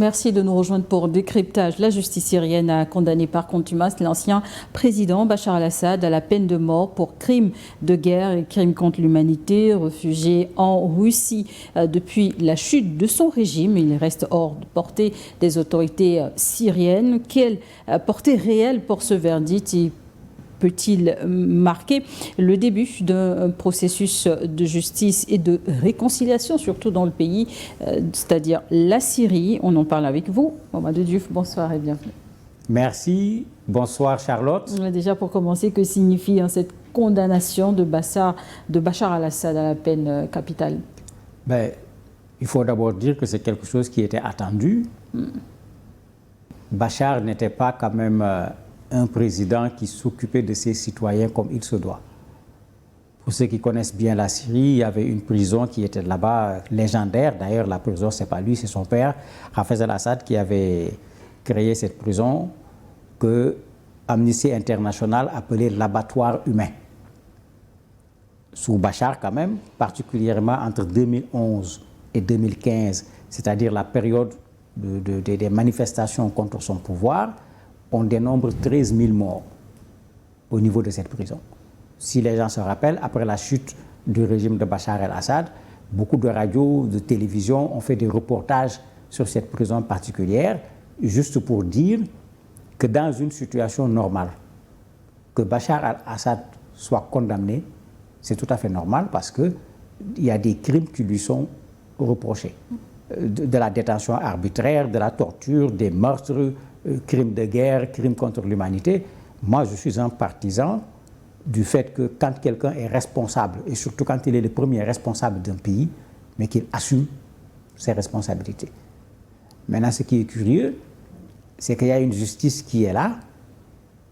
merci de nous rejoindre pour Décryptage. La justice syrienne a condamné par contumace l'ancien président Bachar al-Assad à la peine de mort pour crimes de guerre et crimes contre l'humanité. Réfugié en Russie depuis la chute de son régime, il reste hors de portée des autorités syriennes. Quelle portée réelle pour ce verdict peut-il marquer le début d'un processus de justice et de réconciliation, surtout dans le pays, c'est-à-dire la Syrie? On en parle avec vous. Mamadou Diouf, bonsoir et bienvenue. Merci. Bonsoir Charlotte. Déjà pour commencer, que signifie cette condamnation de Bachar al-Assad à la peine capitale? Il faut d'abord dire que c'est quelque chose qui était attendu. Bachar n'était pas quand même un président qui s'occupait de ses citoyens comme il se doit. Pour ceux qui connaissent bien la Syrie, il y avait une prison qui était là-bas, légendaire. D'ailleurs, la prison, ce n'est pas lui, c'est son père, Hafez al-Assad, qui avait créé cette prison que Amnesty International appelait l'abattoir humain. Sous Bachar, quand même, particulièrement entre 2011 et 2015, c'est-à-dire la période des manifestations contre son pouvoir, on dénombre 13 000 morts au niveau de cette prison. Si les gens se rappellent, après la chute du régime de Bachar el-Assad, beaucoup de radios, de télévision ont fait des reportages sur cette prison particulière, juste pour dire que dans une situation normale, que Bachar el-Assad soit condamné, c'est tout à fait normal parce qu'il y a des crimes qui lui sont reprochés. De la détention arbitraire, de la torture, des meurtres, crimes de guerre, crimes contre l'humanité. Moi, je suis un partisan du fait que quand quelqu'un est responsable, et surtout quand il est le premier responsable d'un pays, mais qu'il assume ses responsabilités. Maintenant, ce qui est curieux, c'est qu'il y a une justice qui est là,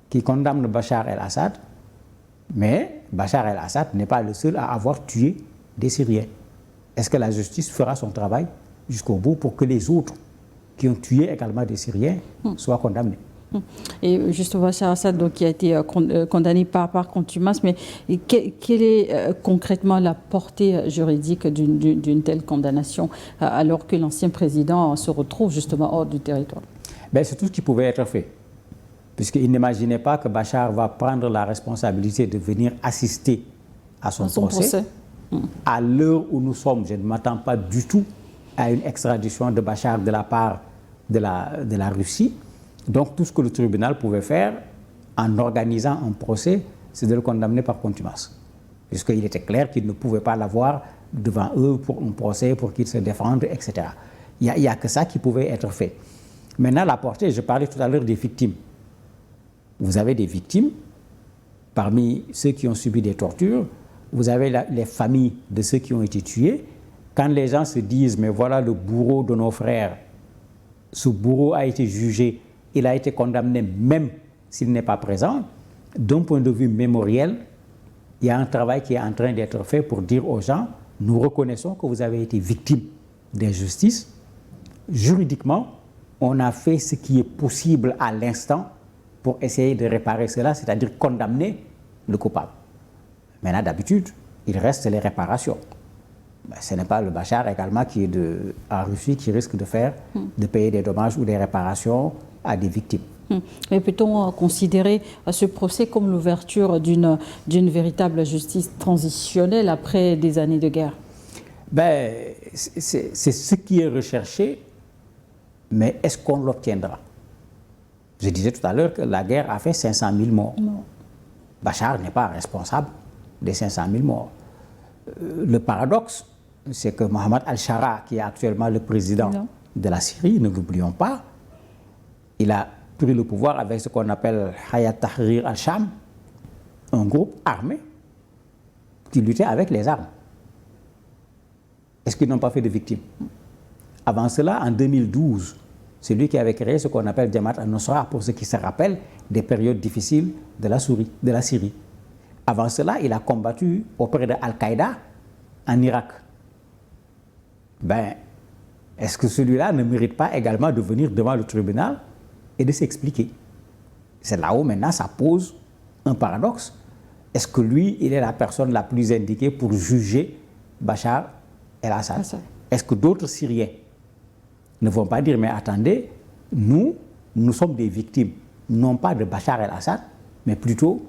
qui condamne Bachar el-Assad, mais Bachar el-Assad n'est pas le seul à avoir tué des Syriens. Est-ce que la justice fera son travail jusqu'au bout pour que les autres qui ont tué également des Syriens soient condamnés? Et justement, Bachar al-Assad donc, qui a été condamné par contumace, mais quelle est concrètement la portée juridique d'une telle condamnation alors que l'ancien président se retrouve justement hors du territoire? C'est tout ce qui pouvait être fait, puisqu'il n'imaginait pas que Bachar va prendre la responsabilité de venir assister à son procès. À l'heure où nous sommes, je ne m'attends pas du tout à une extradition de Bachar de la part de la Russie. Donc tout ce que le tribunal pouvait faire en organisant un procès, c'est de le condamner par contumace. Puisqu'il était clair qu'il ne pouvait pas l'avoir devant eux pour un procès, pour qu'il se défende, etc. Il n'y a que ça qui pouvait être fait. Maintenant, la portée, je parlais tout à l'heure des victimes. Vous avez des victimes, parmi ceux qui ont subi des tortures, vous avez les familles de ceux qui ont été tués. Quand les gens se disent, mais voilà le bourreau de nos frères, ce bourreau a été jugé, il a été condamné même s'il n'est pas présent, d'un point de vue mémoriel, il y a un travail qui est en train d'être fait pour dire aux gens, nous reconnaissons que vous avez été victime d'injustice. Juridiquement, on a fait ce qui est possible à l'instant pour essayer de réparer cela, c'est-à-dire condamner le coupable. Maintenant, d'habitude, il reste les réparations. Ce n'est pas le Bachar également qui est en Russie qui risque de payer des dommages ou des réparations à des victimes. Mais peut-on considérer ce procès comme l'ouverture d'une véritable justice transitionnelle après des années de guerre? C'est ce qui est recherché, mais est-ce qu'on l'obtiendra? Je disais tout à l'heure que la guerre a fait 500 000 morts. Non. Bachar n'est pas responsable des 500 000 morts. Le paradoxe, c'est que Mohamed al-Shara, qui est actuellement le président de la Syrie, ne l'oublions pas, il a pris le pouvoir avec ce qu'on appelle Hayat Tahrir al-Sham, un groupe armé qui luttait avec les armes. Est-ce qu'ils n'ont pas fait de victimes? Avant cela, en 2012, c'est lui qui avait créé ce qu'on appelle Jamaat al-Nusra, pour ceux qui se rappellent des périodes difficiles de la Syrie. Avant cela, il a combattu auprès de Al-Qaïda en Irak. Est-ce que celui-là ne mérite pas également de venir devant le tribunal et de s'expliquer? C'est là où maintenant ça pose un paradoxe. Est-ce que lui, il est la personne la plus indiquée pour juger Bachar el-Assad? Est-ce que d'autres Syriens ne vont pas dire, mais attendez, nous sommes des victimes, non pas de Bachar el-Assad, mais plutôt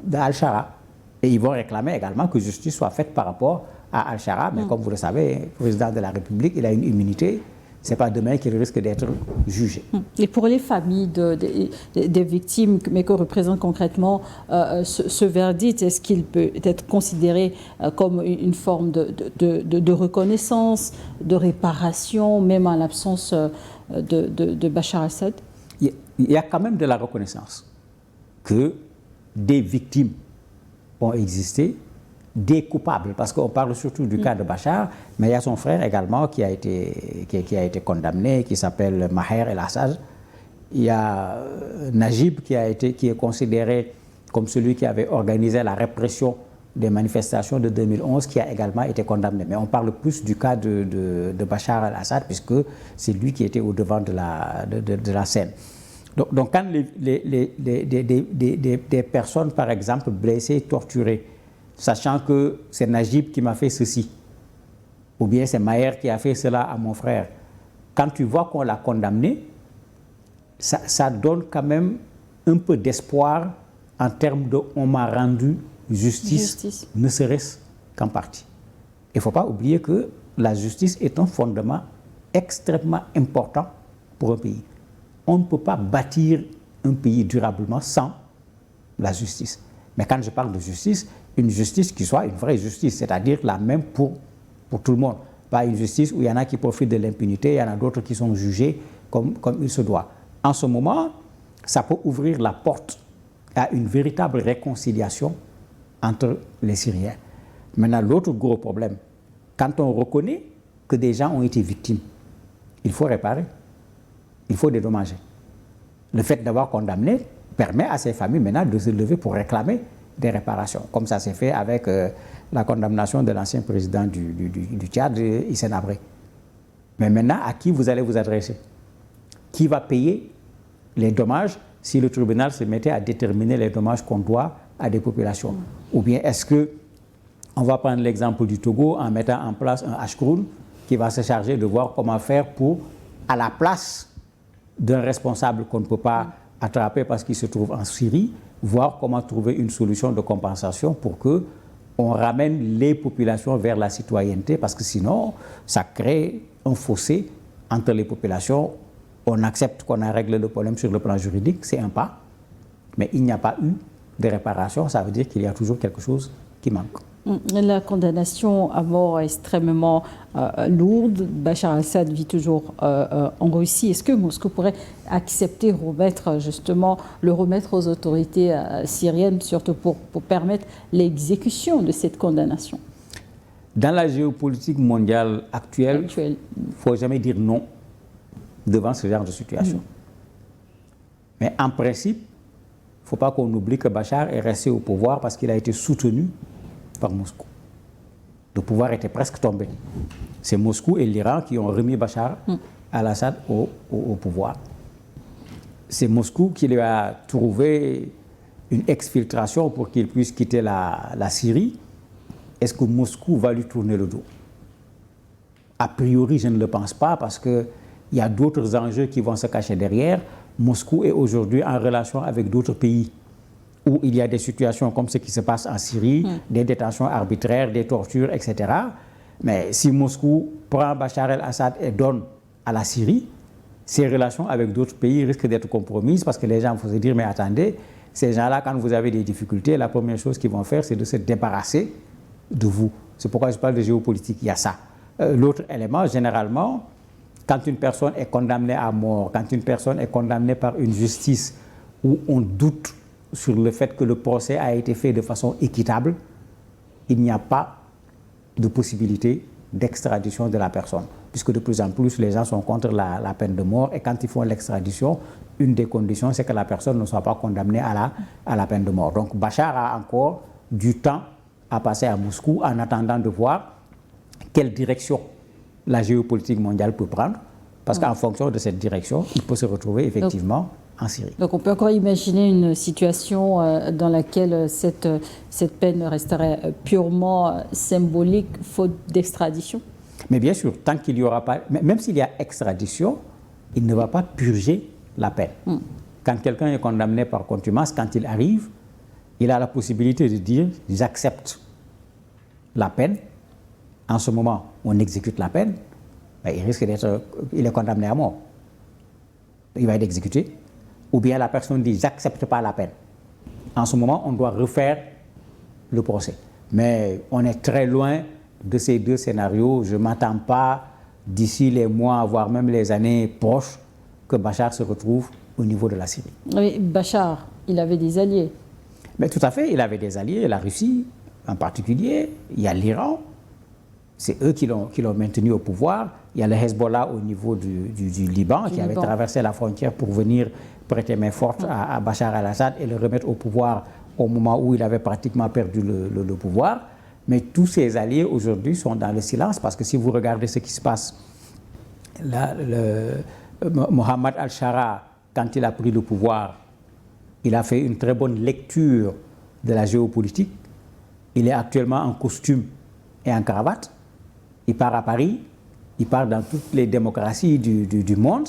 d'Al-Shara. Et ils vont réclamer également que justice soit faite par rapport à Al-Shara. Mais comme vous le savez, le président de la République, il a une immunité. Ce n'est pas demain qu'il risque d'être jugé. Et pour les familles des victimes, mais que représente concrètement ce verdict, est-ce qu'il peut être considéré comme une forme de reconnaissance, de réparation, même en l'absence de Bachar el-Assad? Il y a quand même de la reconnaissance que des victimes ont existé, des coupables, parce qu'on parle surtout du cas de Bachar, mais il y a son frère également qui a été condamné, qui s'appelle Maher el-Assad. Il y a Najib qui est considéré comme celui qui avait organisé la répression des manifestations de 2011, qui a également été condamné. Mais on parle plus du cas de Bachar el-Assad, puisque c'est lui qui était au devant de la scène. Donc quand des personnes, par exemple, blessées, torturées, sachant que c'est Najib qui m'a fait ceci, ou bien c'est Maher qui a fait cela à mon frère, quand tu vois qu'on l'a condamné, ça donne quand même un peu d'espoir en termes de « on m'a rendu justice. Ne serait-ce qu'en partie. Il ne faut pas oublier que la justice est un fondement extrêmement important pour un pays. On ne peut pas bâtir un pays durablement sans la justice. Mais quand je parle de justice, une justice qui soit une vraie justice, c'est-à-dire la même pour tout le monde. Pas une justice où il y en a qui profitent de l'impunité, il y en a d'autres qui sont jugés comme il se doit. En ce moment, ça peut ouvrir la porte à une véritable réconciliation entre les Syriens. Maintenant, l'autre gros problème, quand on reconnaît que des gens ont été victimes, il faut réparer. Il faut dédommager. Le fait d'avoir condamné permet à ces familles maintenant de se lever pour réclamer des réparations, comme ça s'est fait avec la condamnation de l'ancien président du Tchad, Hissène Habré. Mais maintenant, à qui vous allez vous adresser? Qui va payer les dommages si le tribunal se mettait à déterminer les dommages qu'on doit à des populations? Ou bien est-ce qu'on va prendre l'exemple du Togo en mettant en place un Ashkroun qui va se charger de voir comment faire pour, à la place d'un responsable qu'on ne peut pas attraper parce qu'il se trouve en Syrie, voir comment trouver une solution de compensation pour qu'on ramène les populations vers la citoyenneté, parce que sinon, ça crée un fossé entre les populations. On accepte qu'on a réglé le problème sur le plan juridique, c'est un pas, mais il n'y a pas eu de réparation, ça veut dire qu'il y a toujours quelque chose qui manque. La condamnation à mort est extrêmement lourde. Bachar el-Assad vit toujours en Russie. Est-ce que Moscou pourrait accepter le remettre aux autorités syriennes, surtout pour permettre l'exécution de cette condamnation? Dans la géopolitique mondiale actuelle, il ne faut jamais dire non devant ce genre de situation. Mais en principe, il ne faut pas qu'on oublie que Bachar est resté au pouvoir parce qu'il a été soutenu par Moscou. Le pouvoir était presque tombé. C'est Moscou et l'Iran qui ont remis Bachar el-Assad au pouvoir. C'est Moscou qui lui a trouvé une exfiltration pour qu'il puisse quitter la Syrie. Est-ce que Moscou va lui tourner le dos? A priori, je ne le pense pas, parce qu'il y a d'autres enjeux qui vont se cacher derrière. Moscou est aujourd'hui en relation avec d'autres pays où il y a des situations comme ce qui se passe en Syrie, des détentions arbitraires, des tortures, etc. Mais si Moscou prend Bachar el-Assad et donne à la Syrie, ses relations avec d'autres pays risquent d'être compromises, parce que les gens vont se dire, mais attendez, ces gens-là, quand vous avez des difficultés, la première chose qu'ils vont faire, c'est de se débarrasser de vous. C'est pourquoi je parle de géopolitique, il y a ça. L'autre élément, généralement, quand une personne est condamnée à mort, quand une personne est condamnée par une justice où on doute sur le fait que le procès a été fait de façon équitable, il n'y a pas de possibilité d'extradition de la personne, puisque de plus en plus les gens sont contre la peine de mort, et quand ils font l'extradition, une des conditions c'est que la personne ne soit pas condamnée à la peine de mort. Donc Bachar a encore du temps à passer à Moscou en attendant de voir quelle direction la géopolitique mondiale peut prendre, parce qu'en fonction de cette direction, il peut se retrouver effectivement en Syrie. Donc on peut encore imaginer une situation dans laquelle cette peine resterait purement symbolique, faute d'extradition? Mais bien sûr, tant qu'il n'y aura pas, même s'il y a extradition, il ne va pas purger la peine. Quand quelqu'un est condamné par contumace, quand il arrive, il a la possibilité de dire « j'accepte la peine ». En ce moment, on exécute la peine, ben, il est condamné à mort. Il va être exécuté. Ou bien la personne dit « j'accepte pas la peine ». En ce moment, on doit refaire le procès. Mais on est très loin de ces deux scénarios. Je ne m'attends pas d'ici les mois, voire même les années proches, que Bachar se retrouve au niveau de la Syrie. Oui, Bachar, il avait des alliés. Mais tout à fait, il avait des alliés, la Russie en particulier, il y a l'Iran, c'est eux qui l'ont maintenu au pouvoir, il y a le Hezbollah au niveau du Liban, qui avait traversé la frontière pour venir prêter main forte à Bachar al-Assad et le remettre au pouvoir au moment où il avait pratiquement perdu le pouvoir. Mais tous ces alliés aujourd'hui sont dans le silence, parce que si vous regardez ce qui se passe, là, Mohamed al-Shara, quand il a pris le pouvoir, il a fait une très bonne lecture de la géopolitique. Il est actuellement en costume et en cravate. Il part à Paris, il part dans toutes les démocraties du monde,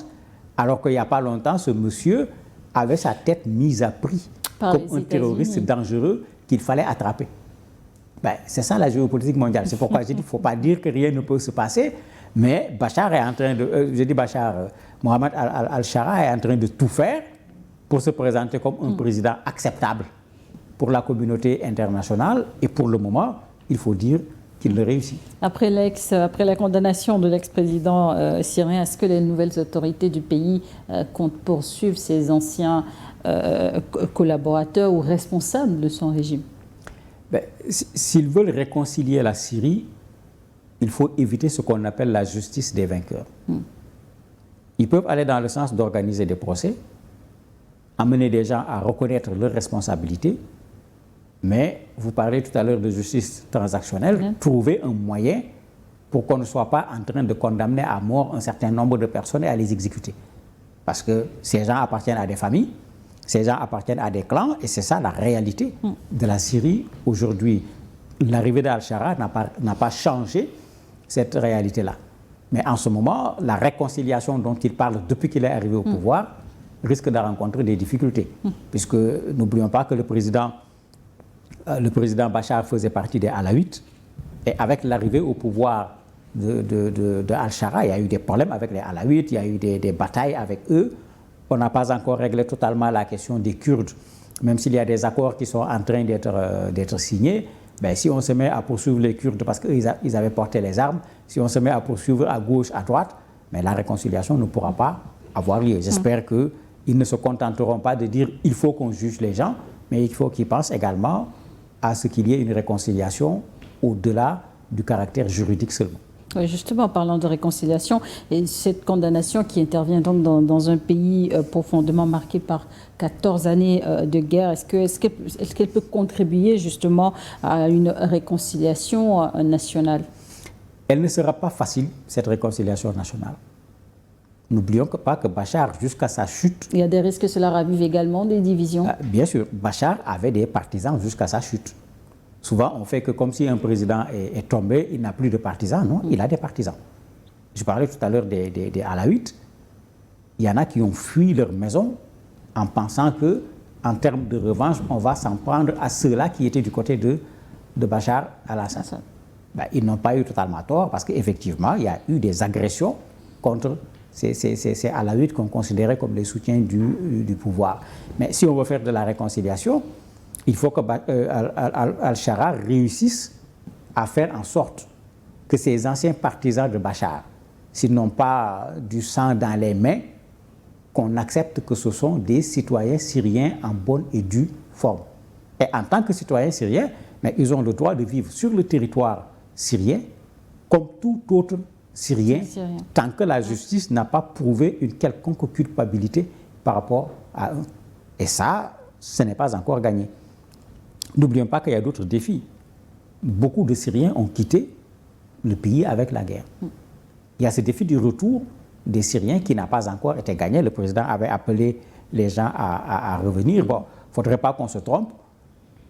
alors qu'il n'y a pas longtemps, ce monsieur avait sa tête mise à prix comme un terroriste dangereux qu'il fallait attraper. Ben, c'est ça la géopolitique mondiale. C'est pourquoi j'ai dit qu'il ne faut pas dire que rien ne peut se passer, mais Bachar est en train de... Mohamed al-Shara est en train de tout faire pour se présenter comme un président acceptable pour la communauté internationale, et pour le moment, il faut dire qu'il le réussit. Après la condamnation de l'ex-président syrien, est-ce que les nouvelles autorités du pays comptent poursuivre ces anciens collaborateurs ou responsables de son régime? Ben, s'ils veulent réconcilier la Syrie, il faut éviter ce qu'on appelle la justice des vainqueurs. Ils peuvent aller dans le sens d'organiser des procès, amener des gens à reconnaître leurs responsabilités, mais vous parlez tout à l'heure de justice transactionnelle, trouver un moyen pour qu'on ne soit pas en train de condamner à mort un certain nombre de personnes et à les exécuter. Parce que ces gens appartiennent à des familles, ces gens appartiennent à des clans, et c'est ça la réalité de la Syrie aujourd'hui. L'arrivée d'Al-Shara n'a pas changé cette réalité-là. Mais en ce moment, la réconciliation dont il parle depuis qu'il est arrivé au pouvoir risque de rencontrer des difficultés. Puisque n'oublions pas que le président Bachar faisait partie des Alaouites, et avec l'arrivée au pouvoir de Al-Shara, il y a eu des problèmes avec les Alaouites, il y a eu des batailles avec eux. On n'a pas encore réglé totalement la question des Kurdes, même s'il y a des accords qui sont en train d'être signés. Ben, si on se met à poursuivre les Kurdes parce qu'ils avaient porté les armes, si on se met à poursuivre à gauche, à droite, mais la réconciliation ne pourra pas avoir lieu. J'espère qu'ils ne se contenteront pas de dire il faut qu'on juge les gens, mais il faut qu'ils pensent également à ce qu'il y ait une réconciliation au-delà du caractère juridique seulement. Oui, justement, en parlant de réconciliation, et cette condamnation qui intervient donc dans un pays profondément marqué par 14 années de guerre, est-ce qu'elle peut contribuer justement à une réconciliation nationale? Elle ne sera pas facile, cette réconciliation nationale. N'oublions pas que Bachar, jusqu'à sa chute... Il y a des risques que cela ravive également des divisions? Bien sûr, Bachar avait des partisans jusqu'à sa chute. Souvent, on fait que comme si un président est tombé, il n'a plus de partisans. Non, il a des partisans. Je parlais tout à l'heure des Alaouites. Il y en a qui ont fui leur maison en pensant que, en termes de revanche, on va s'en prendre à ceux-là qui étaient du côté de Bachar al-Assad. Ben, ils n'ont pas eu totalement tort, parce qu'effectivement, il y a eu des agressions contre ces Alaouites qu'on considérait comme les soutiens du pouvoir. Mais si on veut faire de la réconciliation, il faut que Al-Shara réussisse à faire en sorte que ces anciens partisans de Bachar, s'ils n'ont pas du sang dans les mains, qu'on accepte que ce sont des citoyens syriens en bonne et due forme. Et en tant que citoyens syriens, mais ils ont le droit de vivre sur le territoire syrien comme tout autre Syrien, tant que la justice n'a pas prouvé une quelconque culpabilité par rapport à eux. Et ça, ce n'est pas encore gagné. N'oublions pas qu'il y a d'autres défis. Beaucoup de Syriens ont quitté le pays avec la guerre. Il y a ce défi du retour des Syriens qui n'a pas encore été gagné. Le président avait appelé les gens à revenir. Bon, il ne faudrait pas qu'on se trompe.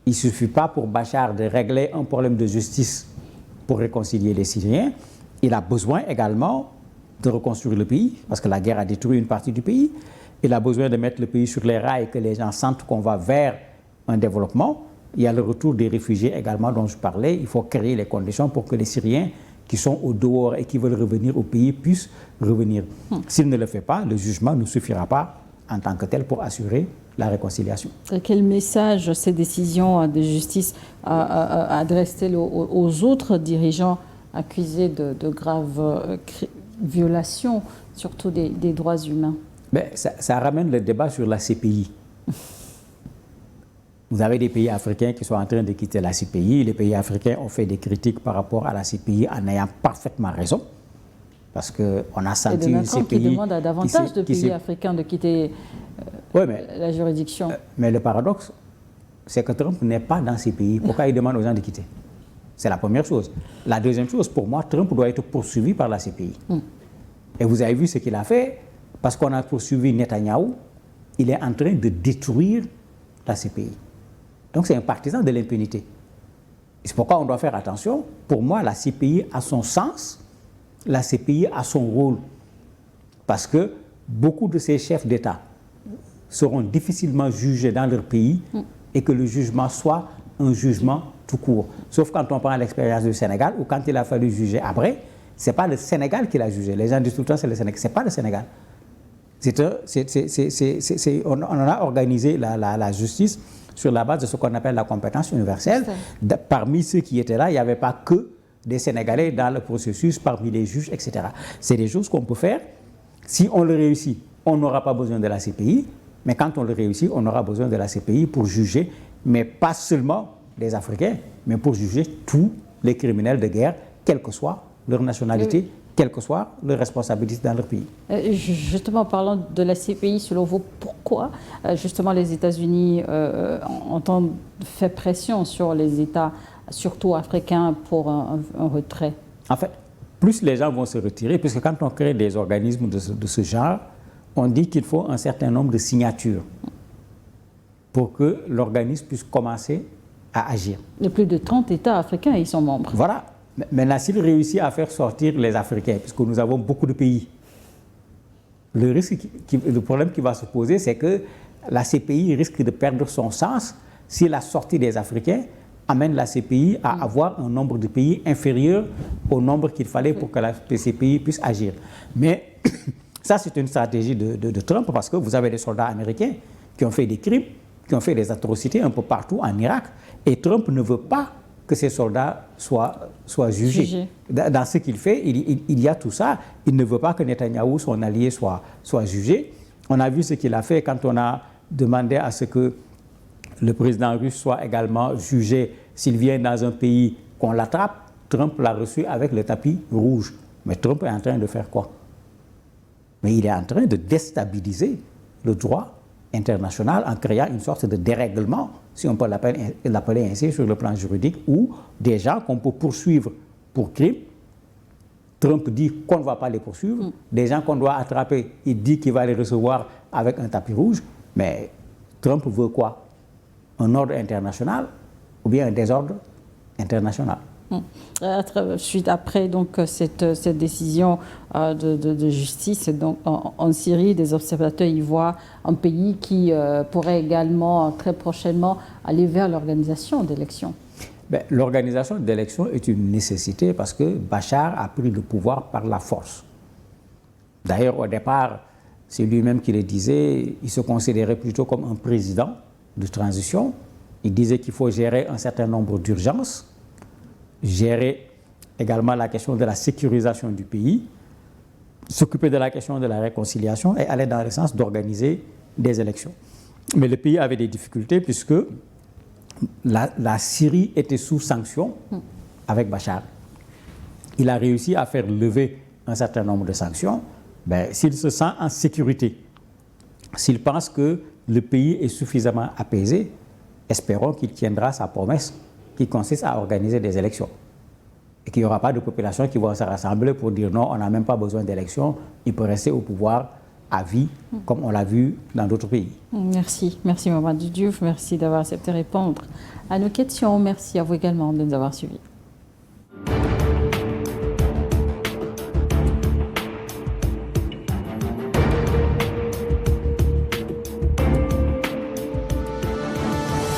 Il ne suffit pas pour Bachar de régler un problème de justice pour réconcilier les Syriens. Il a besoin également de reconstruire le pays, parce que la guerre a détruit une partie du pays. Il a besoin de mettre le pays sur les rails et que les gens sentent qu'on va vers un développement. Il y a le retour des réfugiés également dont je parlais. Il faut créer les conditions pour que les Syriens qui sont au dehors et qui veulent revenir au pays puissent revenir. S'il ne le fait pas, le jugement ne suffira pas en tant que tel pour assurer la réconciliation. Et quel message ces décisions de justice adressent-elles aux autres dirigeants accusés de graves violations, surtout des droits humains? Ça ramène le débat sur la CPI. Vous avez des pays africains qui sont en train de quitter la CPI. Les pays africains ont fait des critiques par rapport à la CPI en ayant parfaitement raison. Parce qu'on a senti une CPI qui demande à davantage de pays africains de quitter la juridiction. Mais le paradoxe, c'est que Trump n'est pas dans ces pays. Pourquoi il demande aux gens de quitter? C'est la première chose. La deuxième chose, pour moi, Trump doit être poursuivi par la CPI. Et vous avez vu ce qu'il a fait. Parce qu'on a poursuivi Netanyahou, il est en train de détruire la CPI. Donc c'est un partisan de l'impunité. C'est pourquoi on doit faire attention. Pour moi, la CPI a son sens, la CPI a son rôle. Parce que beaucoup de ces chefs d'État seront difficilement jugés dans leur pays et que le jugement soit un jugement tout court. Sauf quand on prend l'expérience du Sénégal ou quand il a fallu juger après, ce n'est pas le Sénégal qui l'a jugé. Les gens disent tout le temps c'est le Sénégal. Ce n'est pas le Sénégal. On a organisé la justice sur la base de ce qu'on appelle la compétence universelle. Parmi ceux qui étaient là, il n'y avait pas que des Sénégalais dans le processus, parmi les juges, etc. C'est des choses qu'on peut faire. Si on le réussit, on n'aura pas besoin de la CPI. Mais quand on le réussit, on aura besoin de la CPI pour juger, mais pas seulement les Africains, mais pour juger tous les criminels de guerre, quelle que soit leur nationalité, quelle que soit leur responsabilité dans leur pays. Justement, parlant de la CPI, selon vous, pourquoi justement les États-Unis ont fait pression sur les États, surtout africains, pour un retrait? En fait, plus les gens vont se retirer, puisque quand on crée des organismes de ce genre, on dit qu'il faut un certain nombre de signatures pour que l'organisme puisse commencer à agir. Il y a plus de 30 États africains, ils sont membres. Voilà. Maintenant, s'il réussit à faire sortir les Africains, puisque nous avons beaucoup de pays, le problème qui va se poser, c'est que la CPI risque de perdre son sens si la sortie des Africains amène la CPI à avoir un nombre de pays inférieur au nombre qu'il fallait pour que la CPI puisse agir. Mais ça, c'est une stratégie de Trump, parce que vous avez des soldats américains qui ont fait des crimes, qui ont fait des atrocités un peu partout en Irak, et Trump ne veut pas que ces soldats soient jugés. Dans ce qu'il fait, il y a tout ça. Il ne veut pas que Netanyahou, son allié, soit jugé. On a vu ce qu'il a fait quand on a demandé à ce que le président russe soit également jugé s'il vient dans un pays qu'on l'attrape. Trump l'a reçu avec le tapis rouge. Mais Trump est en train de faire quoi? Mais il est en train de déstabiliser le droit international en créant une sorte de dérèglement, si on peut l'appeler ainsi, sur le plan juridique, où des gens qu'on peut poursuivre pour crime, Trump dit qu'on ne va pas les poursuivre, des gens qu'on doit attraper, il dit qu'il va les recevoir avec un tapis rouge, mais Trump veut quoi? Un ordre international ou bien un désordre international? Suite après donc, cette décision de justice donc, en Syrie, des observateurs y voient un pays qui pourrait également très prochainement aller vers l'organisation d'élections. L'organisation d'élections est une nécessité parce que Bachar a pris le pouvoir par la force. D'ailleurs, au départ, c'est lui-même qui le disait, il se considérait plutôt comme un président de transition. Il disait qu'il faut gérer un certain nombre d'urgences, gérer également la question de la sécurisation du pays, s'occuper de la question de la réconciliation et aller dans le sens d'organiser des élections. Mais le pays avait des difficultés puisque la Syrie était sous sanction avec Bachar. Il a réussi à faire lever un certain nombre de sanctions. S'il se sent en sécurité, s'il pense que le pays est suffisamment apaisé, espérons qu'il tiendra sa promesse qui consiste à organiser des élections. Et qu'il n'y aura pas de population qui va se rassembler pour dire non, on n'a même pas besoin d'élections, il peut rester au pouvoir à vie, comme on l'a vu dans d'autres pays. Merci. Merci Mamadou Diouf, merci d'avoir accepté de répondre à nos questions. Merci à vous également de nous avoir suivis.